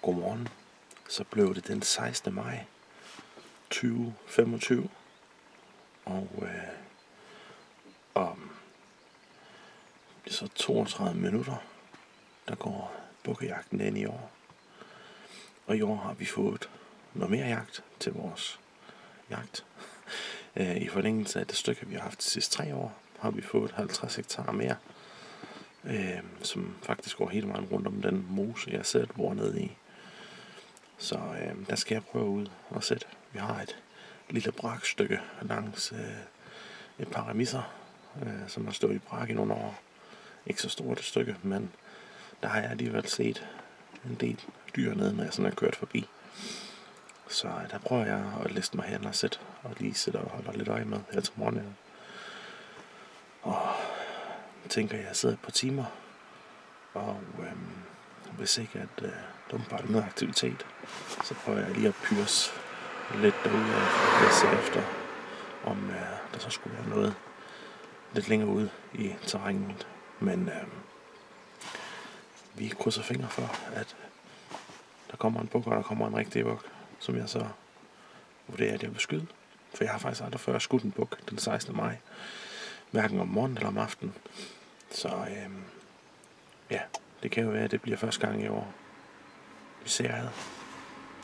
godmorgen. Så blev det den 16. maj 2025. Og om så 32 minutter, der går bukkejagten ind i år. Og i år har vi fået noget mere jagt til vores jagt. I forlængelse af det stykke, vi har haft de sidste 3 år, har vi fået 50 hektar mere, som faktisk går hele vejen rundt om den mose, jeg selv bor nede i. Så der skal jeg prøve ud og sætte. Vi har et lille brakstykke langs et par remisser, som har stået i brak i nogle år. Ikke så stort et stykke, men der har jeg alligevel set en del dyr nede, når jeg sådan er kørt forbi. Så der prøver jeg at liste mig hen og sætte, og lige sætte og holde lidt øje med her til morgen. Og jeg tænker, jeg sidder et par timer, og hvis ikke at der bare er noget aktivitet, så prøver jeg lige at pyrse lidt derude og se efter, om der så skulle være noget lidt længere ude i terrænet. Men vi krydser fingre for, at der kommer en buk, og der kommer en rigtig buk, som jeg så vurderer, at jeg vil skyde. For jeg har faktisk aldrig før skudt en buk den 16. maj. Hverken om morgenen eller om aftenen. Så ja, det kan jo være, at det bliver første gang i år. Vi ser ad.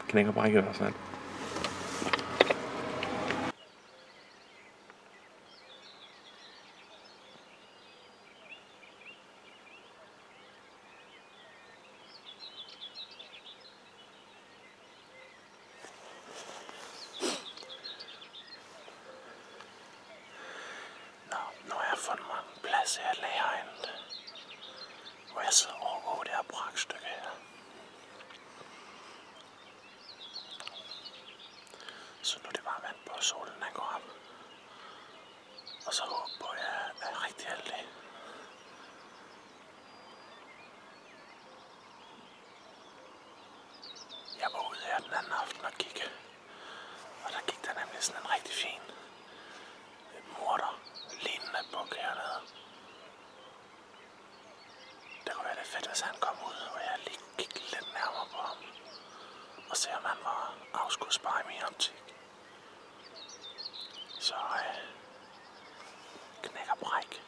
Knækker brække i hvert fald. Nu har jeg fundet mig en plads her i lageren, hvor jeg sidder over det her brakstykke her. Så nu er det bare vand på, solen den går op. Og så håber på, at jeg er rigtig heldig. Jeg var ude her den anden aften og kigge. Og der gik der nemlig sådan en rigtig fin morter lignende buk hernede. Det kunne være lidt fedt, hvis han kom ud, og jeg lige gik lidt nærmere på ham. Og se om han var afskudsbar i min optik. Så knækker bræk.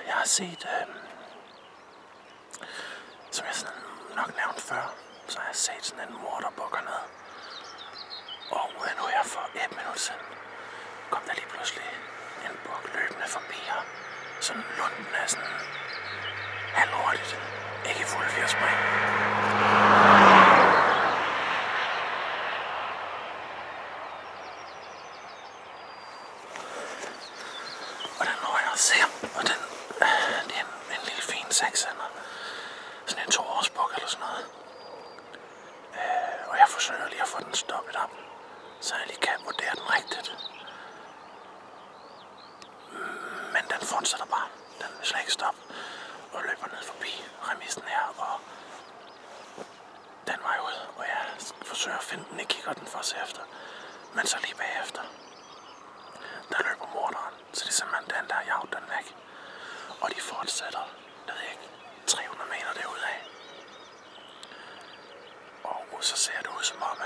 Jeg har set, som jeg sådan nok nævnte før, så har jeg set sådan en morterbuk hernede. Og nu her for 1 minut siden, kom der lige pludselig en buk løbende forbi her. Sådan lunden er sådan halvhurtigt, ikke fuld 80 spring. Og den når jeg ser, og den, det er en lille fin seksender. Sådan en 2-årsbuk eller sådan noget. Og jeg forsøger lige at få den stoppet op, så jeg lige kan vurdere den rigtigt. Men den fortsætter bare. Den vil slet ikke stoppe og løber ned forbi remissen her, og den vej ud, og jeg forsøger at finde den i kikkerten for at se efter. Men så lige bagefter, der løber morderen, så det er simpelthen den, der har jaget den væk. Og de fortsætter, det ved jeg ikke, 300 meter derudad. Og så ser det ud som om,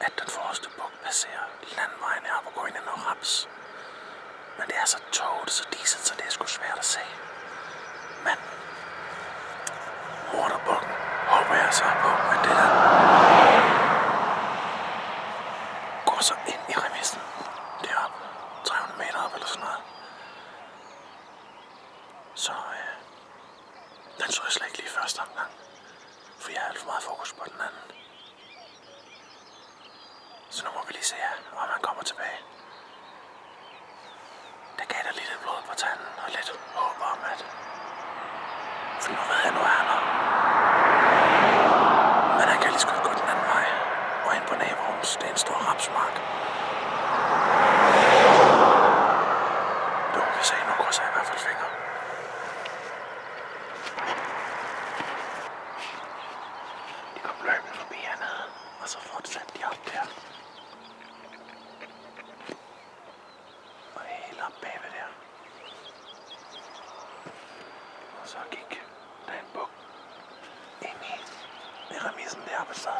at den forreste buk passerer landvejen her og går ind i noget raps. Men det er så tåget, så diset, så det er sgu svært at se. Men morterbukken håber jeg så på, at det der Så den så jeg slet ikke lige første omgang. For jeg har alt for meget fokus på den anden. Så nu må vi lige se her, om han kommer tilbage. Det gav der lidt et blod på tanden og lidt håb om, at... For nu ved jeg, nu er han her. Men han kan lige så godt gå den anden vej. Og ind på naborums, det er en stor rapsmark. Nu må vi se, nu krydser jeg i hvert fald fingre. De kom løbende forbi hernede, og så fortsatte de op der. Og helt op bagved der. Og så gik der en buk ind i remisen deroppe et sted.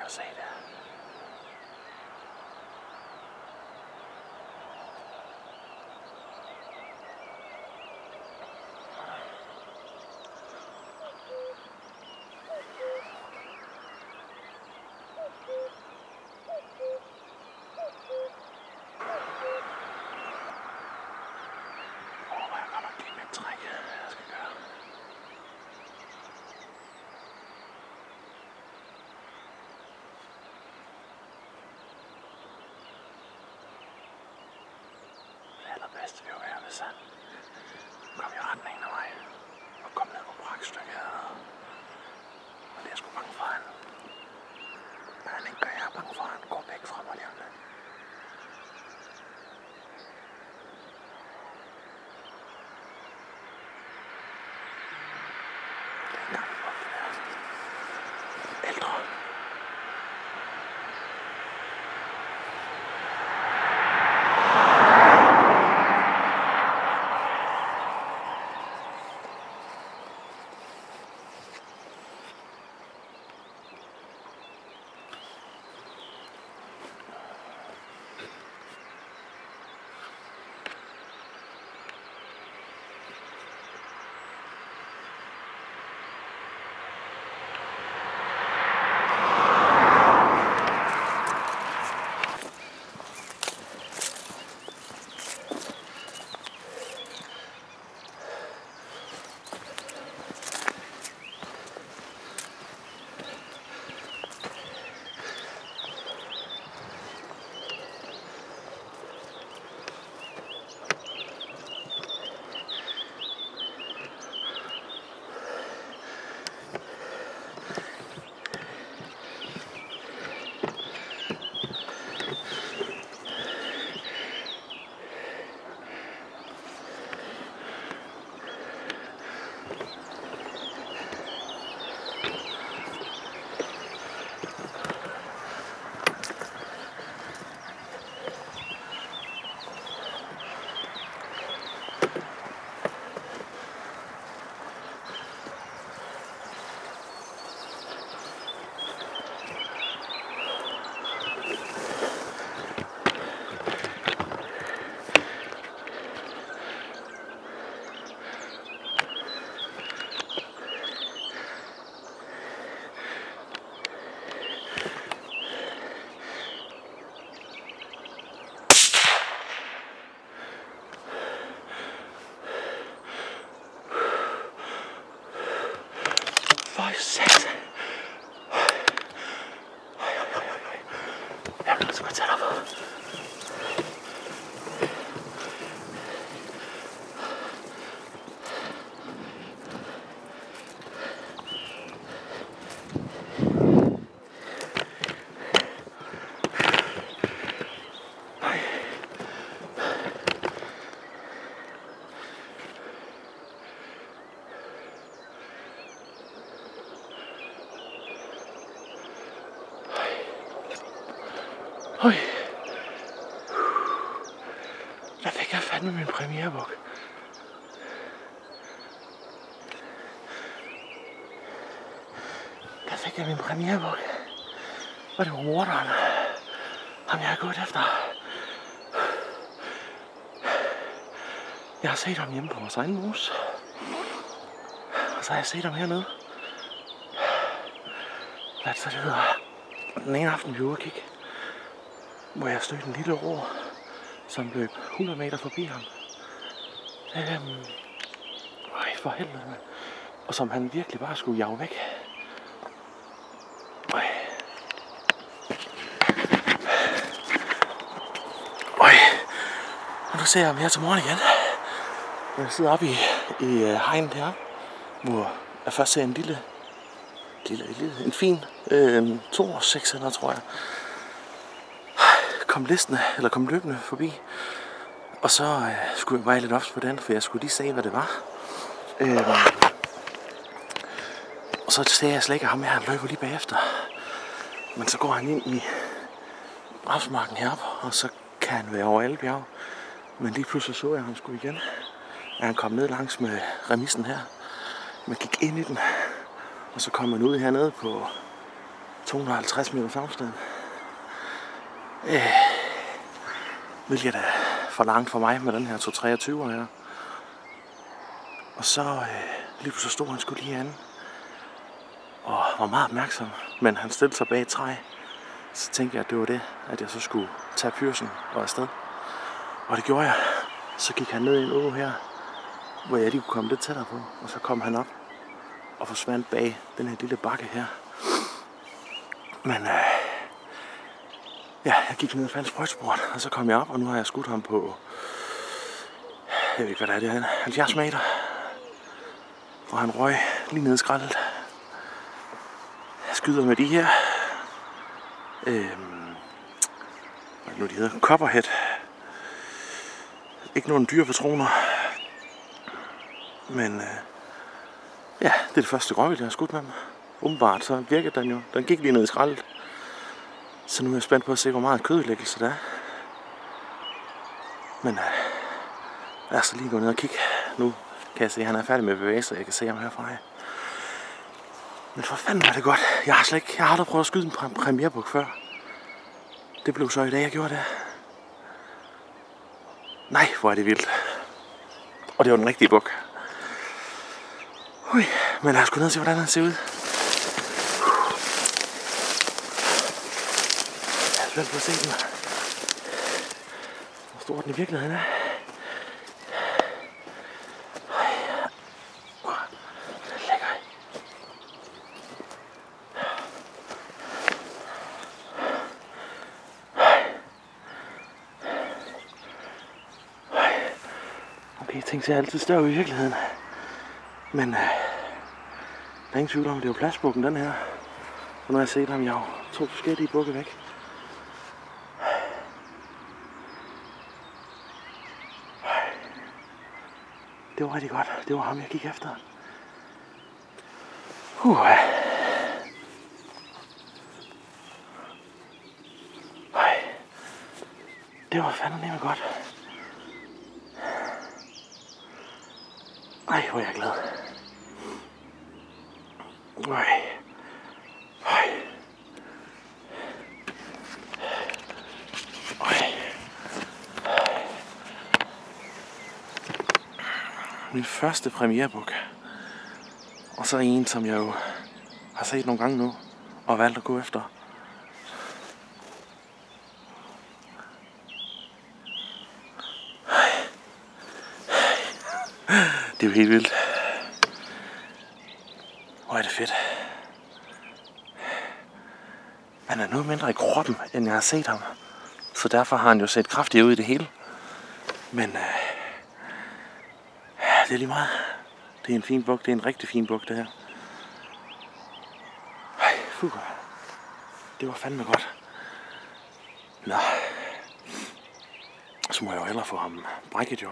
Se der. Jeg kan nok lige med et træk, jeg skal gøre. Allerbedste vil jo være, hvis han kom i retningen af mig og kom ned på brakstykket hernede. Og det er jeg sgu bange for, han. Men han ikke gør, jeg er bange for, han går væk fra mig lige om lidt. Det er en gammel bog, det der. Ældre. sat. Jeg bliver så godt tæt op. Høj. Der fik jeg fandme min premierebuk. Der fik jeg min premierebuk. Og det var morderen. Ham jeg har gået efter. Jeg har set ham hjemme på vores egen mus. Og så har jeg set ham hernede. Hvad det så det hedder? Den ene aften vi var ude og kigge, hvor jeg stødte en lille rå, som løb 100 meter forbi ham. For helvede. Og som han virkelig bare skulle jage væk. Og nu ser jeg ham her til morgen igen. Jeg sidder oppe i hegnet her, hvor jeg først ser en en fin 2-600, tror jeg. Kom løbende forbi. Og så skulle jeg være lidt ops på den, for jeg skulle lige se, hvad det var. Og så ser jeg slet ikke ham her, han løber lige bagefter. Men så går han ind i rapsmarken heroppe, og så kan han være over alle bjerge. Men lige pludselig så jeg ham sgu igen. Han kom ned langs med remissen her. Man gik ind i den, og så kom man ud hernede på 250 meters afstand. Hvilket er for langt for mig med den her 223 her. Og så lige pludselig stod han sgu lige herinde. Og var meget opmærksom, men han stillede sig bag et træ. Så tænkte jeg, at det var det, at jeg så skulle tage pyrsen og afsted. Og det gjorde jeg. Så gik han ned i en å her, hvor jeg lige kunne komme lidt tættere på. Og så kom han op og forsvandt bag den her lille bakke her. Men ja, jeg gik ned og fandt sprøjtesport, og så kom jeg op, og nu har jeg skudt ham på, jeg ved ikke hvad det er, 70 meter. Hvor han røg lige ned i skraldet. Jeg skyder med de her, hvad nu de hedder, Copperhead. Ikke nogen dyre patroner. Men ja, det er det første gråvildt, jeg har skudt med dem. Umiddelbart så virkede den jo. Den gik lige ned i skraldet. Så nu er jeg spændt på at se, hvor meget kødlæggelse der er. Men lad os lige gå ned og kigge. Nu kan jeg se, at han er færdig med at bevæge sig. Jeg kan se ham herfra. Men for fanden var det godt. Jeg har aldrig prøvet at skyde en premierebuk før. Det blev så i dag, jeg gjorde det. Nej, hvor er det vildt. Og det var den rigtige buk. Ui, men lad os gå ned og se, hvordan han ser ud. Jeg er spændt på at se den. Hvor stor den i virkeligheden er. Okay, ting ser altid større ud i virkeligheden. Men der er ingen tvivl om, at det er jo pladsbukken, den her. Og nu har jeg set ham jage 2 forskellige bukke væk. Det var rigtig godt. Det var ham, jeg gik efter. Det var fandme nemlig godt. Ej, hvor er jeg glad. Min første premierebuk. Og så en, som jeg jo har set nogle gange nu, og valgt at gå efter. Det er jo helt vildt. Hvor er det fedt. Han er noget mindre i kroppen, end jeg har set ham. Så derfor har han jo set kraftig ud i det hele. Men det er lige meget. Det er en fin buk. Det er en rigtig fin buk, det her. Det var fandme godt. Nå. Så må jeg jo hellere få ham brækket jo.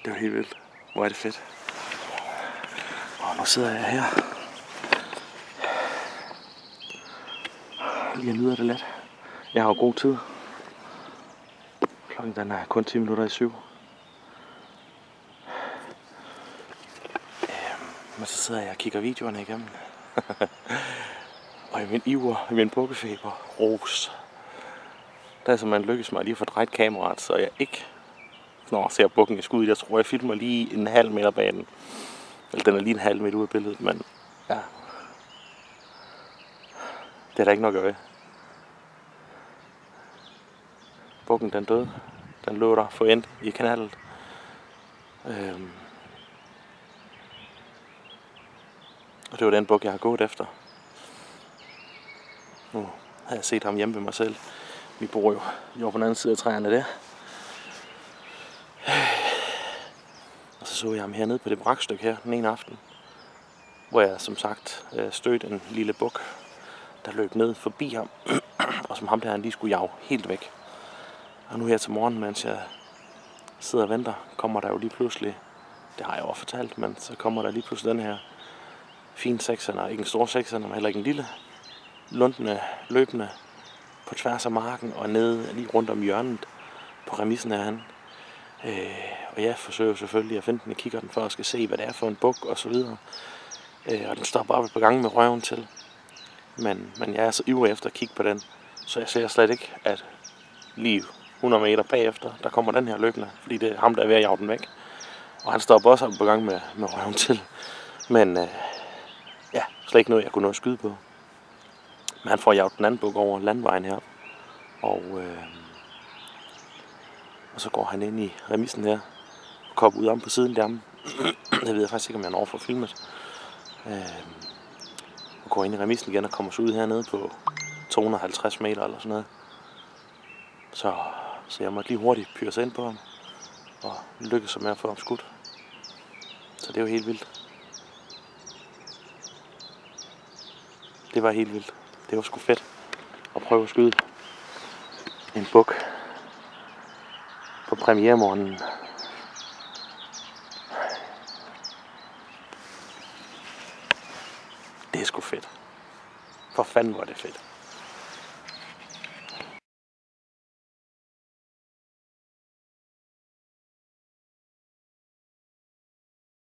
Det var helt vildt. Hvor er det fedt. Og nu sidder jeg her. Lige nyder det lidt. Jeg har jo god tid. Klokken den er kun 10 minutter i 7. Men så sidder jeg og kigger videoerne igennem. Og i min iver, i min bukkefeber, ros. Der er simpelthen lykkes mig lige at få drejet kameraet, så jeg ikke ser bukken i skud. Jeg tror, jeg filmer lige en halv meter bag den. Eller den er lige en halv meter ude af billedet, men ja. Det er der ikke nok at gøre. Bukken den døde. Den lå der for endt i kanalet. Og det var den buk, jeg har gået efter. Nu har jeg set ham hjemme ved mig selv. Vi bor jo på den anden side af træerne der. Og så jeg ham hernede på det brakstykke her den ene aften. Hvor jeg som sagt stødte en lille buk, der løb ned forbi ham. Og som ham der han lige skulle jage helt væk. Og nu her til morgen, mens jeg sidder og venter, kommer der jo lige pludselig, det har jeg også fortalt, men så kommer der lige pludselig den her fine seksender, ikke en stor seksender, men heller ikke en lille, lundende, løbende på tværs af marken og nede lige rundt om hjørnet på remissen af han. Og jeg forsøger selvfølgelig at finde den i kikkerten for at skal se, hvad det er for en buk og så videre. Og den står bare på gang med røven til. Men jeg er så ivrig efter at kigge på den, så jeg ser slet ikke, at lige 100 meter bagefter, der kommer den her løbende, fordi det er ham, der er ved at jage den væk. Og han står også på gang med røven til. Men ja, slet ikke noget, jeg kunne nå at skyde på. Men han får jaget den anden buk over landvejen her. Og så går han ind i remissen her, og kommer ud om på siden der. Det ved jeg faktisk ikke, om jeg når for filmet. Og går ind i remissen igen og kommer så ud hernede på 250 meter eller sådan noget. Så jeg måtte lige hurtigt pyrse ind på ham, og lykkes så med at få ham skudt. Så det var helt vildt. Det var helt vildt. Det var sgu fedt at prøve at skyde en buk på premieremorgenen. Det er sgu fedt. For fanden var det fedt.